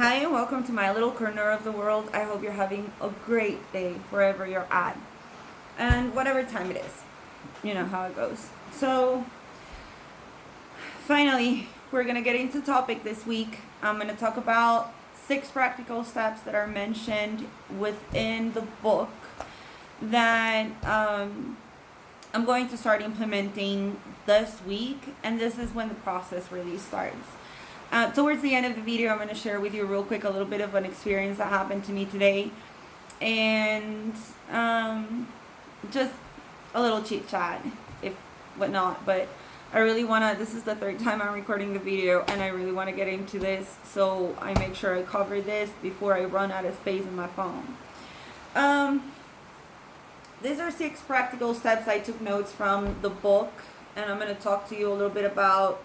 Hi, and welcome to my little corner of the world. I hope you're having a great day wherever you're at and whatever time it is. You know how it goes. So, finally, we're going to get into topic this week. I'm going to talk about 6 practical steps that are mentioned within the book that I'm going to start implementing this week, and this is when the process really starts. Towards the end of the video, I'm going to share with you real quick a little bit of an experience that happened to me today, and just a little chit chat, if whatnot. But I really want to, this is the 3rd time I'm recording the video, and I really want to get into this, so I make sure I cover this before I run out of space in my phone. These are 6 practical steps I took notes from the book, and I'm going to talk to you a little bit about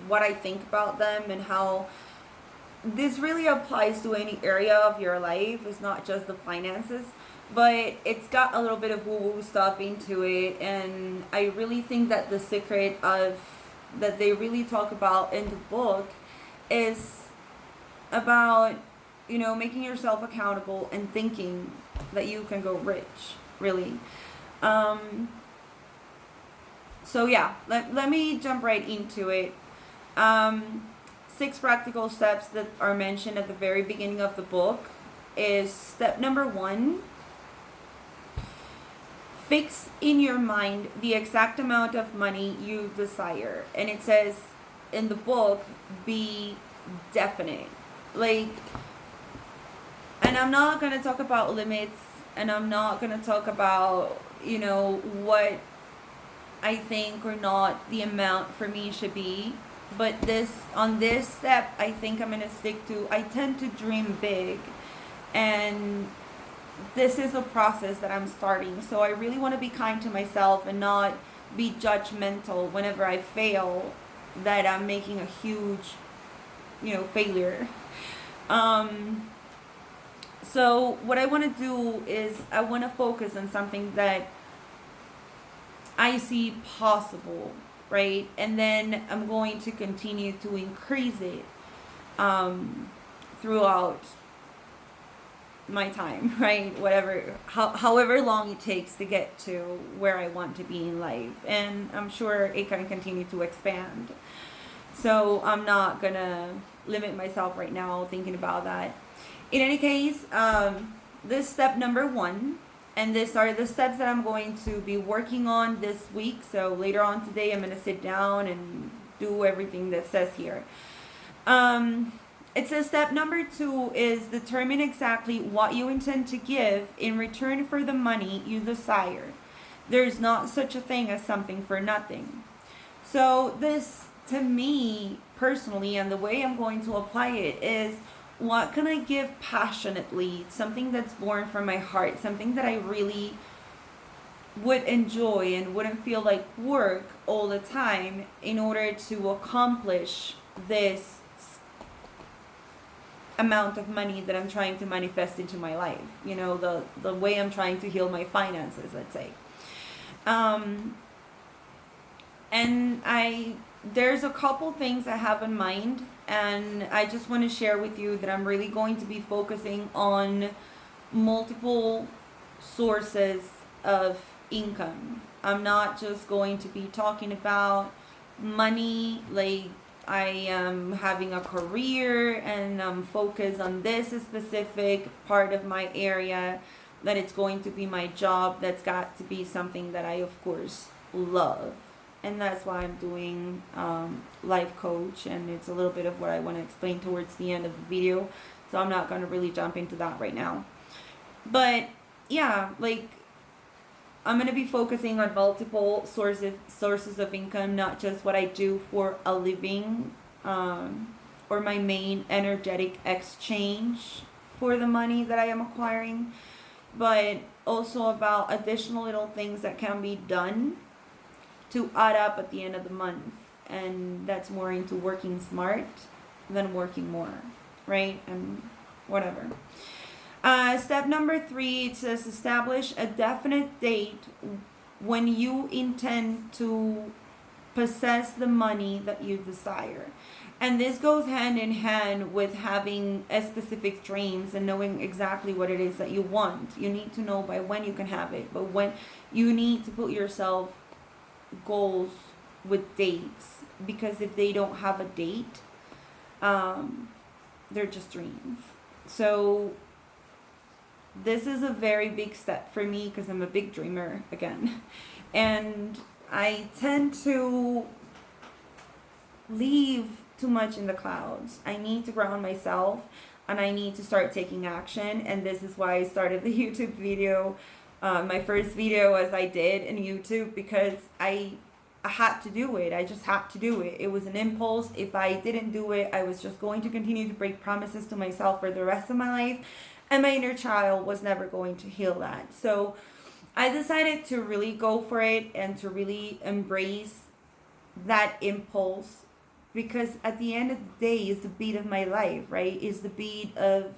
what I think about them and how this really applies to any area of your life. It's not just the finances, but it's got a little bit of woo-woo stuff into it, and I really think that the secret of that they really talk about in the book is about, making yourself accountable and thinking that you can go rich, really. So yeah, let me jump right into it. 6 practical steps that are mentioned at the very beginning of the book is step number 1: fix in your mind the exact amount of money you desire. And it says in the book, be definite. And I'm not going to talk about limits, and I'm not going to talk about, what I think or not the amount for me should be. But on this step, I think I'm going to stick to, I tend to dream big, and this is a process that I'm starting. So I really want to be kind to myself and not be judgmental whenever I fail, that I'm making a huge, failure. So what I want to do is I want to focus on something that I see possible, right? And then I'm going to continue to increase it throughout my time, right? However long it takes to get to where I want to be in life. And I'm sure it can continue to expand. So I'm not going to limit myself right now thinking about that. In any case, this step number 1, and these are the steps that I'm going to be working on this week. So later on today, I'm going to sit down and do everything that says here. It says step number 2 is determine exactly what you intend to give in return for the money you desire. There's not such a thing as something for nothing. So this, to me personally, and the way I'm going to apply it is, what can I give passionately, something that's born from my heart, something that I really would enjoy and wouldn't feel like work all the time, in order to accomplish this amount of money that I'm trying to manifest into my life. The way I'm trying to heal my finances, let's say. And there's a couple things I have in mind, and I just want to share with you that I'm really going to be focusing on multiple sources of income. I'm not just going to be talking about money, like I am having a career and I'm focused on this specific part of my area, that it's going to be my job. That's got to be something that I, of course, love. And that's why I'm doing life coach, and it's a little bit of what I want to explain towards the end of the video. So I'm not going to really jump into that right now. But yeah, I'm going to be focusing on multiple sources of income, not just what I do for a living, or my main energetic exchange for the money that I am acquiring, but also about additional little things that can be done to add up at the end of the month. And that's more into working smart than working more, right? And whatever. Step number 3, it says establish a definite date when you intend to possess the money that you desire. And this goes hand in hand with having a specific dreams and knowing exactly what it is that you want. You need to know by when you can have it, but when you need to put yourself goals with dates, because if they don't have a date, they're just dreams. So this is a very big step for me because I'm a big dreamer again. And I tend to leave too much in the clouds. I need to ground myself and I need to start taking action. And this is why I started the YouTube video, my first video as I did in YouTube, because I had to do it. I just had to do it. It was an impulse. If I didn't do it, I was just going to continue to break promises to myself for the rest of my life. And my inner child was never going to heal that. So I decided to really go for it and to really embrace that impulse, because at the end of the day is the beat of my life, right? Is the beat of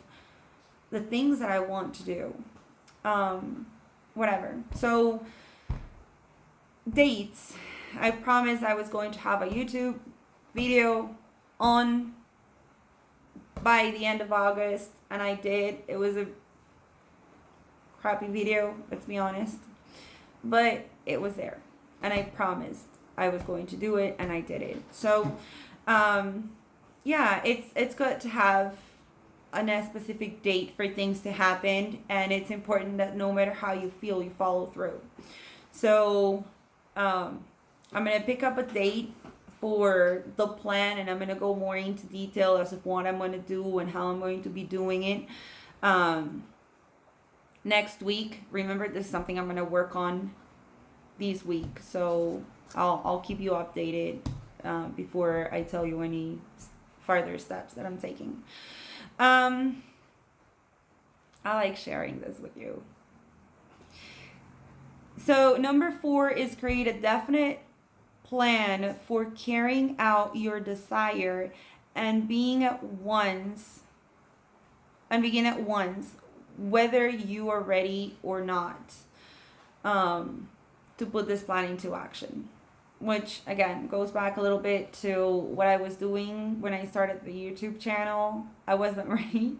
the things that I want to do. Whatever. So dates. I promised I was going to have a YouTube video on by the end of August, and I did. It was a crappy video, let's be honest, but it was there, and I promised I was going to do it, and I did it. So yeah, it's good to have a specific date for things to happen, and it's important that no matter how you feel, you follow through. So I'm going to pick up a date for the plan, and I'm going to go more into detail as of what I'm going to do and how I'm going to be doing it next week. Remember, this is something I'm going to work on these weeks, so I'll keep you updated before I tell you any further steps that I'm taking. I like sharing this with you. So number 4 is create a definite plan for carrying out your desire and begin at once, whether you are ready or not, to put this plan into action. Which again goes back a little bit to what I was doing when I started the YouTube channel. I wasn't ready,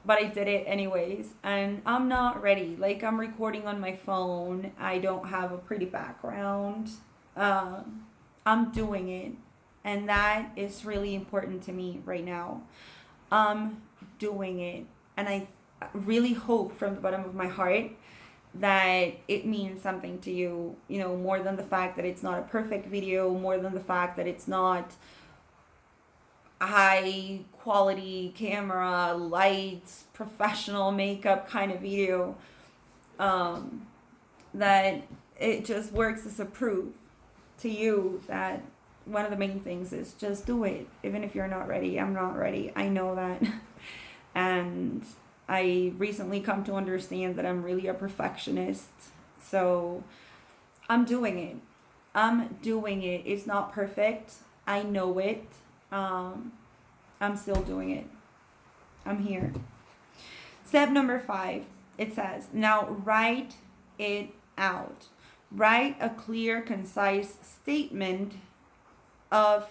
but I did it anyways, and I'm not ready. Like, I'm recording on my phone. I don't have a pretty background. I'm doing it, and that is really important to me right now. I'm doing it, and I really hope from the bottom of my heart that it means something to you, you know, more than the fact that it's not a perfect video, more than the fact that it's not high quality camera, lights, professional makeup kind of video, that it just works as a proof to you that one of the main things is just do it. Even if you're not ready, I'm not ready. I know that. And I recently come to understand that I'm really a perfectionist. So I'm doing it. It's not perfect. I know it. I'm still doing it. I'm here. Step number 5, it says, now write it out. Write a clear, concise statement of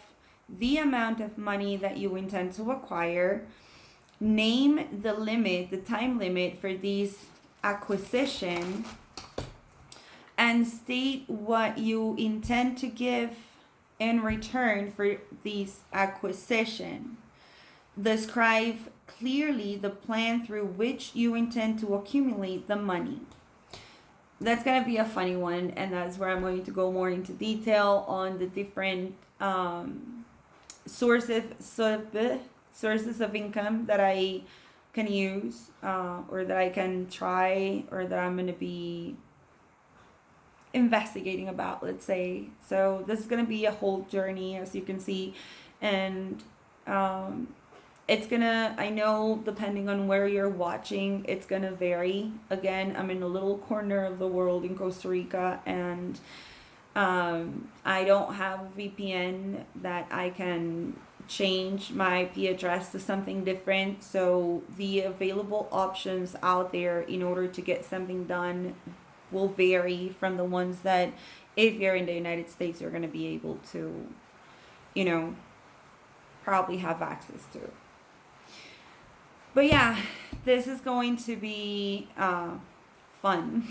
the amount of money that you intend to acquire. Name the limit, the time limit for these acquisition, and state what you intend to give in return for these acquisition. Describe clearly the plan through which you intend to accumulate the money. That's going to be a funny one, and that's where I'm going to go more into detail on the different sources of income that I can use, or that I can try, or that I'm going to be investigating about, let's say. So this is going to be a whole journey, as you can see, and it's gonna, I know, depending on where you're watching, it's gonna vary. Again, I'm in a little corner of the world in Costa Rica, and I don't have a VPN that I can change my IP address to something different. So the available options out there in order to get something done will vary from the ones that, if you're in the United States, you're gonna be able to, you know, probably have access to. But yeah, this is going to be fun.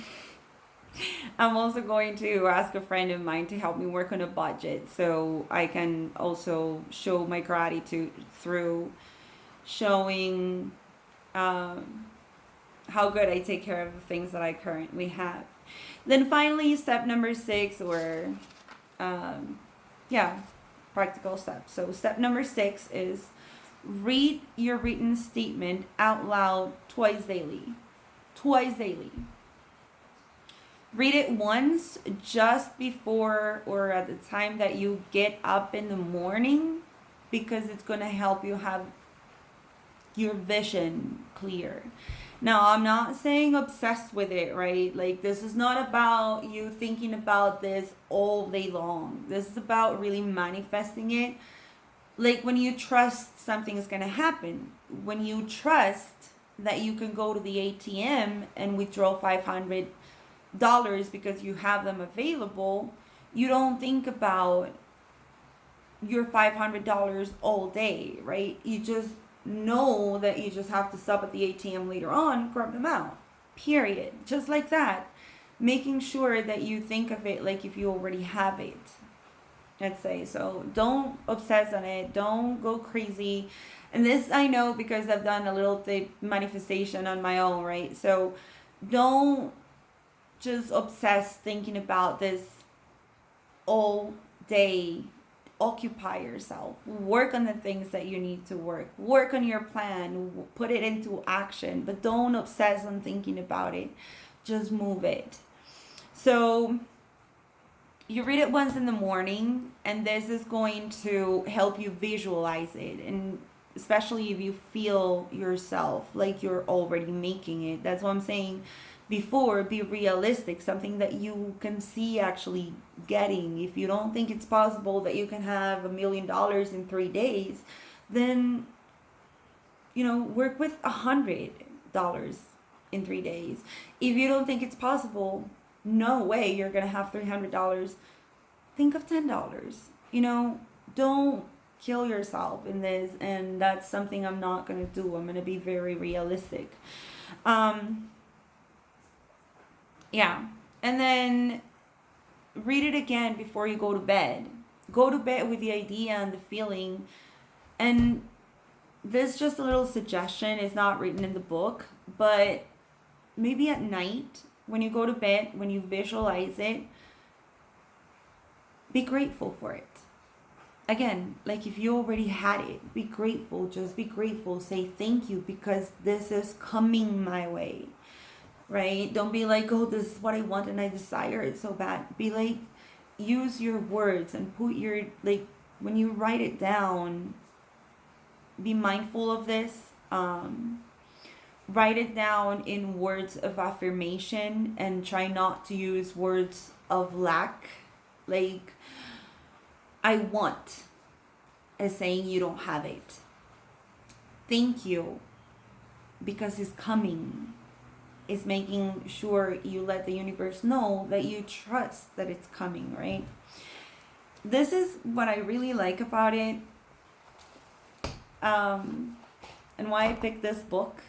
I'm also going to ask a friend of mine to help me work on a budget so I can also show my gratitude through showing um, how good I take care of the things that I currently have. Then finally, step number 6, or um, yeah, practical steps. So step number 6 is read your written statement out loud twice daily. Twice daily. Read it once just before or at the time that you get up in the morning, because it's going to help you have your vision clear. Now, I'm not saying obsessed with it, right? Like, this is not about you thinking about this all day long. This is about really manifesting it. Like, when you trust something is going to happen, when you trust that you can go to the ATM and withdraw $500 because you have them available, you don't think about your $500 all day, right? You just know that you just have to stop at the ATM later on, grab them out. Period. Just like that. Making sure that you think of it like if you already have it. Let's say. So don't obsess on it. Don't go crazy. And this I know because I've done a little manifestation on my own, right? So don't just obsess thinking about this all day. Occupy yourself. Work on the things that you need to work on your plan, put it into action, but don't obsess on thinking about it. Just move it. So you read it once in the morning, and this is going to help you visualize it, and especially if you feel yourself like you're already making it. That's what I'm saying before. Be realistic, something that you can see actually getting. If you don't think it's possible that you can have $1 million in 3 days, then work with $100 in 3 days. If you don't think it's possible, no way you're gonna have $300. Think of $10. Don't kill yourself in this, and that's something I'm not gonna do. I'm gonna be very realistic. Yeah. And then read it again before you go to bed. Go to bed with the idea and the feeling. And this is just a little suggestion. It's not written in the book, but maybe at night when you go to bed, when you visualize it, be grateful for it. Again, like if you already had it, be grateful. Just be grateful. Say thank you because this is coming my way. Right? Don't be like, oh, this is what I want and I desire it so bad. Be like, use your words and put your, like, when you write it down, be mindful of this. Write it down in words of affirmation and try not to use words of lack. Like, I want as saying you don't have it. Thank you because it's coming. Is making sure you let the universe know that you trust that it's coming, right? This is what I really like about it, and why I picked this book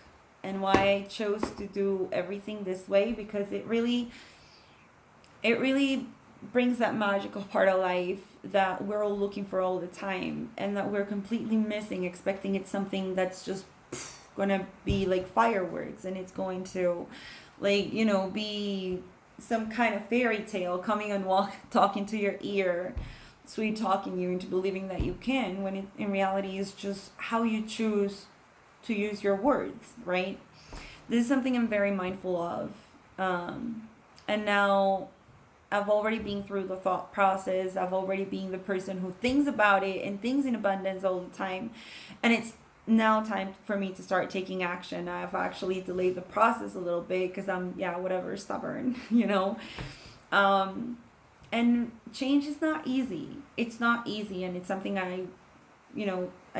and why I chose to do everything this way, because it really brings that magical part of life that we're all looking for all the time, and that we're completely missing, expecting it's something that's just gonna be like fireworks, and it's going to be some kind of fairy tale coming and talking to your ear, sweet talking you into believing that you can, when it in reality is just how you choose to use your words, right? This is something I'm very mindful of, and now I've already been through the thought process. I've already been the person who thinks about it and thinks in abundance all the time, and it's now time for me to start taking action. I've actually delayed the process a little bit because I'm stubborn, and change is not easy. It's not easy, and it's something I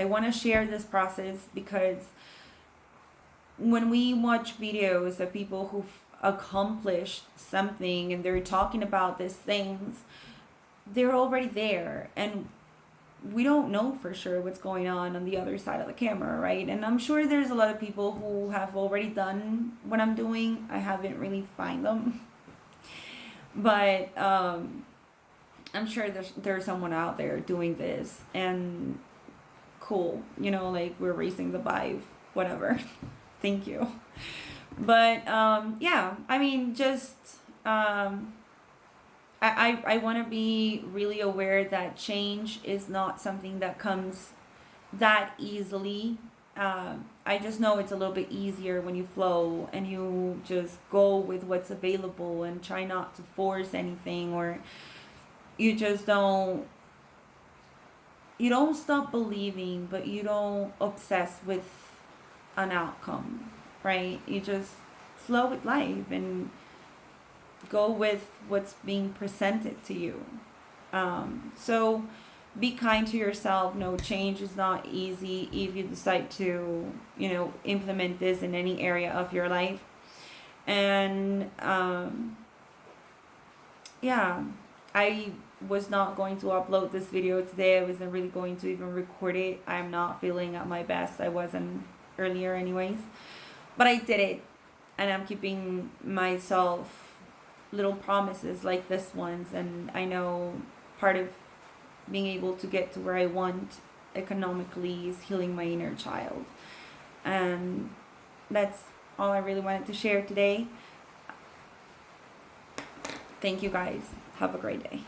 want to share this process, because when we watch videos of people who've accomplished something and they're talking about these things, they're already there, and we don't know for sure what's going on the other side of the camera, right? And I'm sure there's a lot of people who have already done what I'm doing. I haven't really find them, but I'm sure there's someone out there doing this, and cool, you know, like we're raising the vibe, whatever. Thank you. But yeah, I mean, just I want to be really aware that change is not something that comes that easily. I just know it's a little bit easier when you flow and you just go with what's available and try not to force anything, or you just don't, you don't stop believing, but you don't obsess with an outcome, right? You just flow with life and go with what's being presented to you. So be kind to yourself. No, change is not easy if you decide to, you know, implement this in any area of your life. And yeah, I was not going to upload this video today. I wasn't really going to even record it. I'm not feeling at my best. I wasn't earlier anyways. But I did it, and I'm keeping myself little promises like this one's, and I know part of being able to get to where I want economically is healing my inner child. And that's all I really wanted to share today. Thank you guys. Have a great day.